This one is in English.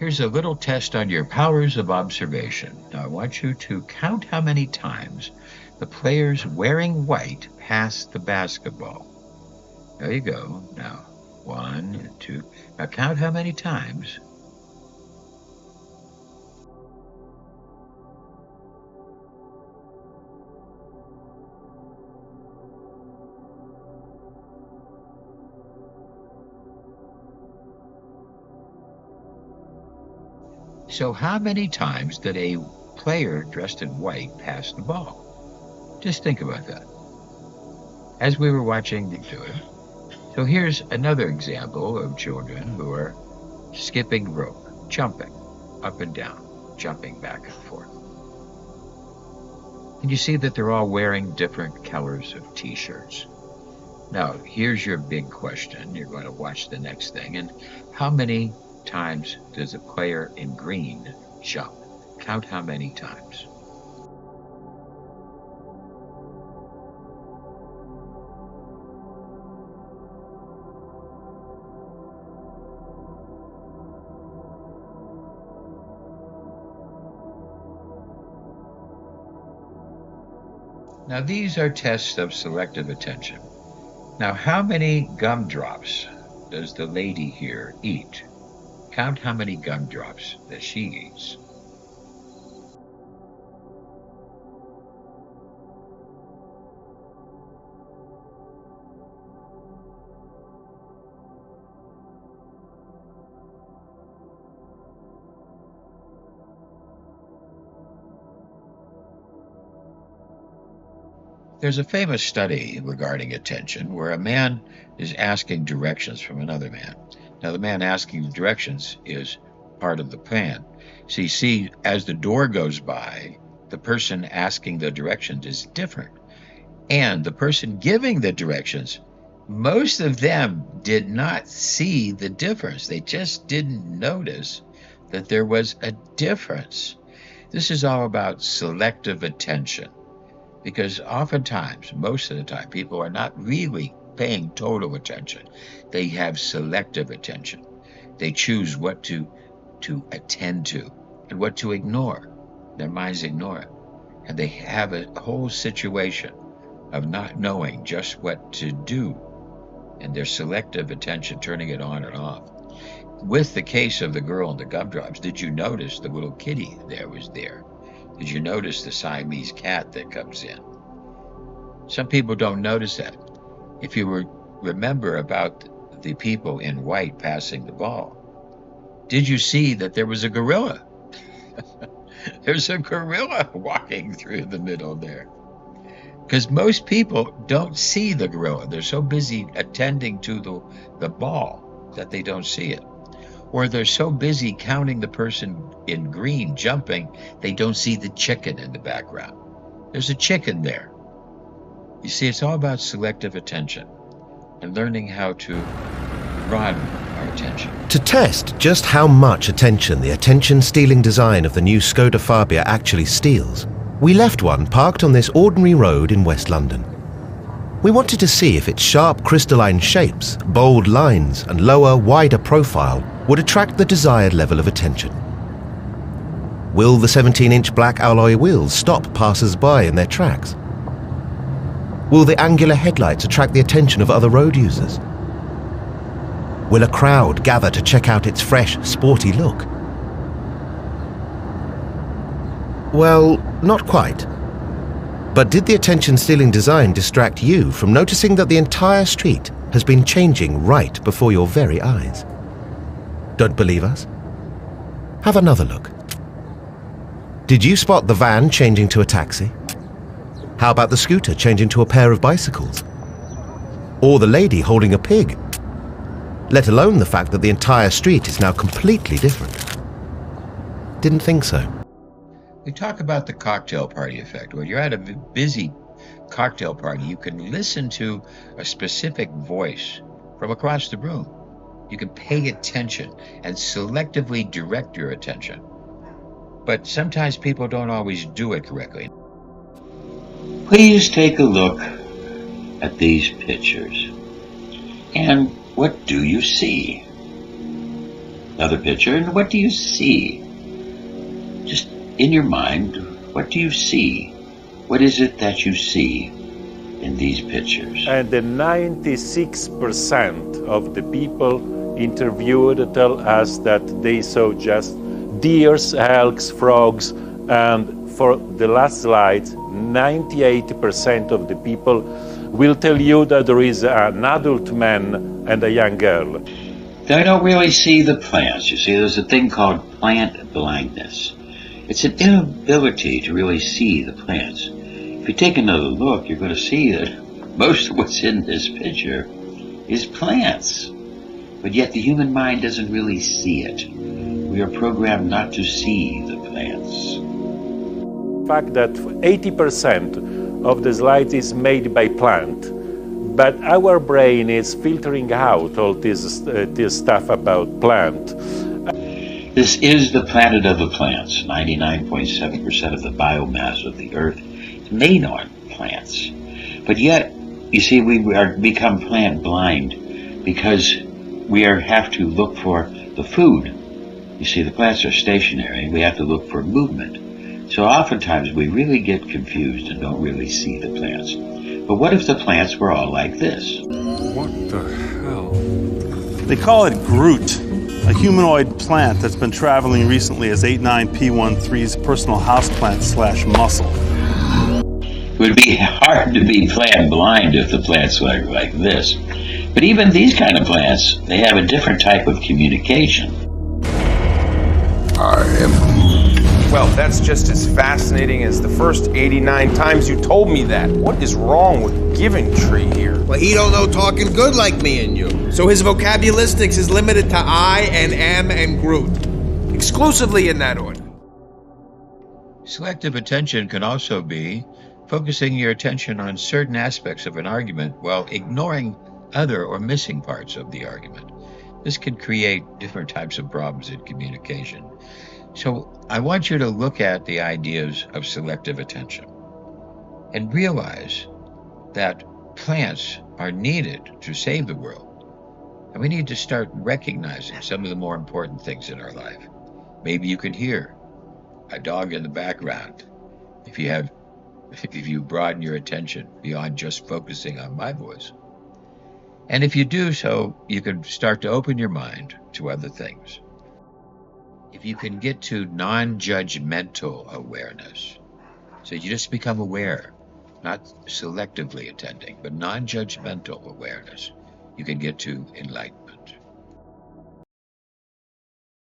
Here's a little test on your powers of observation. Now, I want you to count how many times the players wearing white pass the basketball. There you go. Now, one, two. Now, count how many times. So, how many times did a player dressed in white pass the ball? Just think about that as we were watching them do it. So, here's another example of children who are skipping rope, jumping up and down, jumping back and forth. And you see that they're all wearing different colors of t-shirts. Now, here's your big question. You're going to watch the next thing. And how many times does a player in green jump? Count how many times. Now, these are tests of selective attention. Now, how many gumdrops does the lady here eat? Count how many gumdrops that she eats. There's a famous study regarding attention where a man is asking directions from another man. Now, the man asking the directions is part of the plan. So you see, as the door goes by, the person asking the directions is different. And the person giving the directions, most of them did not see the difference. They just didn't notice that there was a difference. This is all about selective attention. Because oftentimes, most of the time, people are not really paying total attention. They have selective attention. They choose what to attend to and what to ignore. Their minds ignore it. And they have a whole situation of not knowing just what to do. And their selective attention, turning it on and off. With the case of the girl and the gumdrops, did you notice the little kitty there was there? Did you notice the Siamese cat that comes in? Some people don't notice that. If you remember about the people in white passing the ball, did you see that there was a gorilla? There's a gorilla walking through the middle there. Because most people don't see the gorilla. They're so busy attending to the ball that they don't see it. Or they're so busy counting the person in green jumping, they don't see the chicken in the background. There's a chicken there. You see, it's all about selective attention and learning how to broaden our attention. To test just how much attention the attention-stealing design of the new Skoda Fabia actually steals, we left one parked on this ordinary road in West London. We wanted to see if its sharp crystalline shapes, bold lines, and lower, wider profile would attract the desired level of attention. Will the 17-inch black alloy wheels stop passers-by in their tracks? Will the angular headlights attract the attention of other road users? Will a crowd gather to check out its fresh, sporty look? Well, not quite. But did the attention-stealing design distract you from noticing that the entire street has been changing right before your very eyes? Don't believe us? Have another look. Did you spot the van changing to a taxi? How about the scooter changing to a pair of bicycles? Or the lady holding a pig? Let alone the fact that the entire street is now completely different. Didn't think so. We talk about the cocktail party effect. When you're at a busy cocktail party, you can listen to a specific voice from across the room. You can pay attention and selectively direct your attention. But sometimes people don't always do it correctly. Please take a look at these pictures. And what do you see? another picture, and what do you see? Just in your mind, what do you see? What is it that you see in these pictures? And the 96% of the people interviewed tell us that they saw just deers, elks, frogs, and for the last slide, 98% of the people will tell you that there is an adult man and a young girl. They don't really see the plants. You see, there's a thing called plant blindness. It's an inability to really see the plants. If you take another look, you're going to see that most of what's in this picture is plants. But yet the human mind doesn't really see it. We are programmed not to see the plants. The fact that 80% of the slides is made by plant, but our brain is filtering out all this stuff about plant. This is the planet of the plants. 99.7% of the biomass of the earth is made on plants. But yet, you see, we are become plant blind because we have to look for the food. You see, the plants are stationary. We have to look for movement. So oftentimes we really get confused and don't really see the plants. But what if the plants were all like this? What the hell? They call it Groot, a humanoid plant that's been traveling recently as 89P13's personal houseplant / muscle. It would be hard to be plant blind if the plants were like this. But even these kind of plants, they have a different type of communication. I am Groot. Well, that's just as fascinating as the first 89 times you told me that. What is wrong with Giving Tree here? Well, he don't know talking good like me and you. So his vocabularistics is limited to I and am and Groot. Exclusively in that order. Selective attention can also be focusing your attention on certain aspects of an argument while ignoring other or missing parts of the argument. This can create different types of problems in communication. So I want you to look at the ideas of selective attention and realize that plants are needed to save the world. And we need to start recognizing some of the more important things in our life. Maybe you can hear a dog in the background if you broaden your attention beyond just focusing on my voice. And if you do so, you can start to open your mind to other things. If you can get to non-judgmental awareness, so you just become aware, not selectively attending, but non-judgmental awareness, you can get to enlightenment.